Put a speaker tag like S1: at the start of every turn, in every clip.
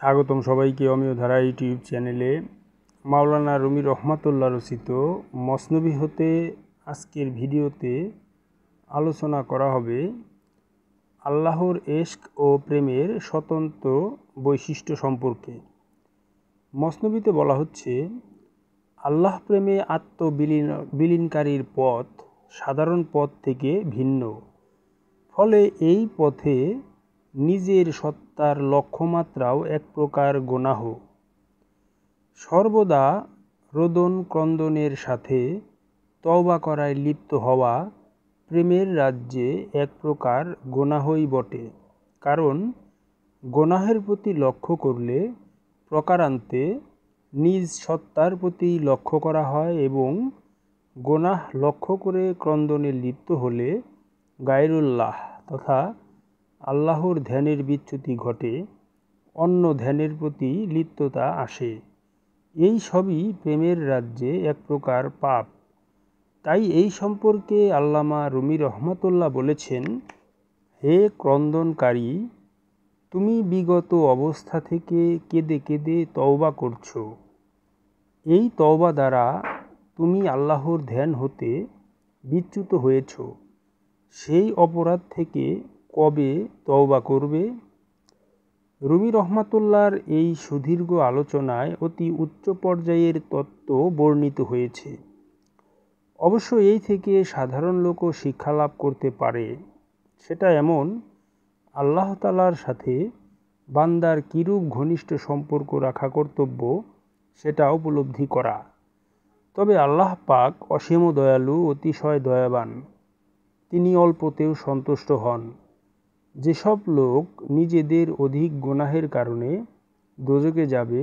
S1: স্বাগতম সবাইকে অমিয় ধারা ইউটিউব চ্যানেলে। মাওলানা রুমি রহমাতুল্লাহ রচিত মসনবী হতে আজকের ভিডিওতে আলোচনা করা হবে আল্লাহর ইশক ও প্রেমের স্বতন্ত্র বৈশিষ্ট্য সম্পর্কে। মসনবীতে বলা হচ্ছে, আল্লাহ প্রেমে আত্মবিলীনকারীর পথ সাধারণ পথ থেকে ভিন্ন। ফলে এই পথে নিজের সত্তার লক্ষ্যমাত্রাও এক প্রকার গুনাহ। সর্বদা রোদন ক্রন্দনের সাথে তওবা করায় লিপ্ত হওয়া প্রেমের রাজ্যে এক প্রকার গুনাহই বটে। কারণ গুনাহের প্রতি লক্ষ্য করলে প্রকারান্তে নিজ সত্তার প্রতি লক্ষ্য করা হয় এবং গুনাহ লক্ষ্য করে ক্রন্দনে লিপ্ত হলে গায়রুল্লাহ তথা আল্লাহর ধ্যানের বিচ্যুতি ঘটে, অন্য ধ্যানের প্রতি লিপ্ততা আসে। এই সবই প্রেমের রাজ্যে এক প্রকার পাপ। তাই এই সম্পর্কে আল্লামা রুমি রহমাতুল্লাহ বলেছেন, হে ক্রন্দনকারী, তুমি বিগত অবস্থা থেকে কেঁদে কেঁদে তওবা করছ। এই তওবা দ্বারা তুমি আল্লাহর ধ্যান হতে বিচ্যুত হয়েছ। সেই অপরাধ থেকে কবে তওবা করবে? রুমি রহমাতুল্লাহর এই সুদীর্ঘ আলোচনায় অতি উচ্চ পর্যায়ের তত্ত্ব বর্ণিত হয়েছে। অবশ্য এই থেকে সাধারণ লোকও শিক্ষা লাভ করতে পারে। সেটা এমন, আল্লাহ তাআলার সাথে বান্দার কিরূপ ঘনিষ্ঠ সম্পর্ক রাখা কর্তব্য সেটা উপলব্ধি করা। তবে আল্লাহ পাক অসীম দয়ালু, অতিশয় দয়াবান। তিনি অল্পতেও সন্তুষ্ট হন। যেসব লোক নিজেদের অধিক গুনাহের কারণে দোজখে যাবে,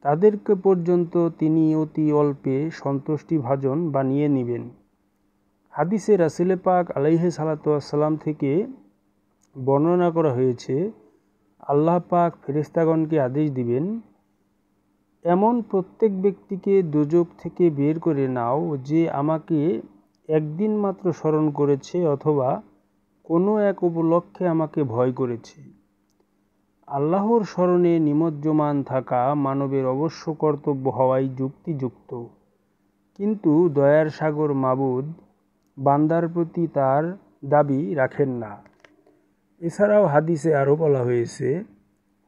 S1: তাদেরকে পর্যন্ত তিনি অতি অল্পে সন্তুষ্টিভাজন বানিয়ে নেবেন। হাদিসে রাসূল পাক আলাইহিস সালাতু ওয়াস সালাম থেকে বর্ণনা করা হয়েছে, আল্লাহ পাক ফেরেশতাগণকে আদেশ দিবেন, এমন প্রত্যেক ব্যক্তিকে দোজখ থেকে বের করে নাও যে আমাকে একদিন মাত্র স্মরণ করেছে অথবা কোনো এক উপলক্ষে আমাকে ভয় করেছে। আল্লাহর স্মরণে নিমজ্জমান থাকা মানবের অবশ্য কর্তব্য হওয়াই যুক্তিযুক্ত। কিন্তু দয়ার সাগর মাবুদ বান্দার প্রতি তার দাবি রাখেন না। এছাড়াও হাদিসে আরও বলা হয়েছে,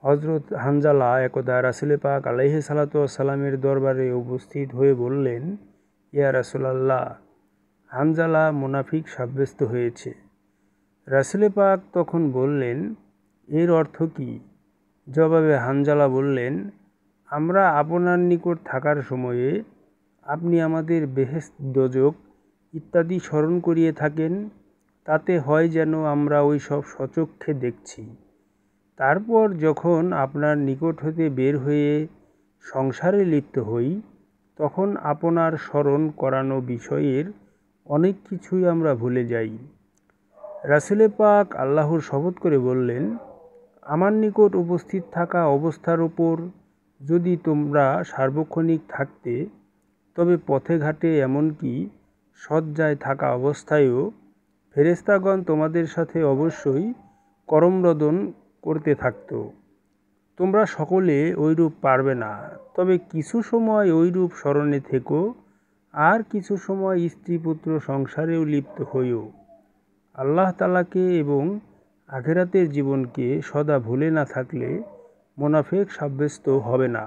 S1: হযরত হানজালা একদা রাসূল পাক আলাইহিস সালাতু ওয়াস সালামের দরবারে উপস্থিত হয়ে বললেন, ইয়া রাসূলাল্লাহ, হানজালা মুনাফিক সাব্যস্ত হয়েছে। রাসূল পাক তখন বললেন, এর অর্থ কী? জবাবে হানজালা বললেন, আমরা আপনার নিকট থাকার সময়ে আপনি আমাদের বেহেশত, দোজখ ইত্যাদি স্মরণ করিয়ে থাকেন, তাতে হয় যেন আমরা ওই সব স্বচক্ষে দেখছি। তারপর যখন আপনার নিকট হতে বের হয়ে সংসারে লিপ্ত হই, তখন আপনার স্মরণ করানো বিষয়ের অনেক কিছুই আমরা ভুলে যাই। রাসূল পাক আল্লাহর শপথ করে বললেন, আমার নিকট উপস্থিত থাকা অবস্থার উপর যদি তোমরা সার্বক্ষণিক থাকতে, তবে পথে ঘাটে এমনকি শয্যায় থাকা অবস্থায়ও ফেরেশতাগণ তোমাদের সাথে অবশ্যই করমর্দন করতে থাকত। তোমরা সকলে ওইরূপ পারবে না, তবে কিছু সময় ওইরূপ স্মরণে থেকো, আর কিছু সময় স্ত্রী পুত্র সংসারেও লিপ্ত হইও। আল্লাহ তাআলাকে এবং আখিরাতের জীবনকে সদা ভুলে না থাকলে মুনাফিক সাব্যস্ত হবে না।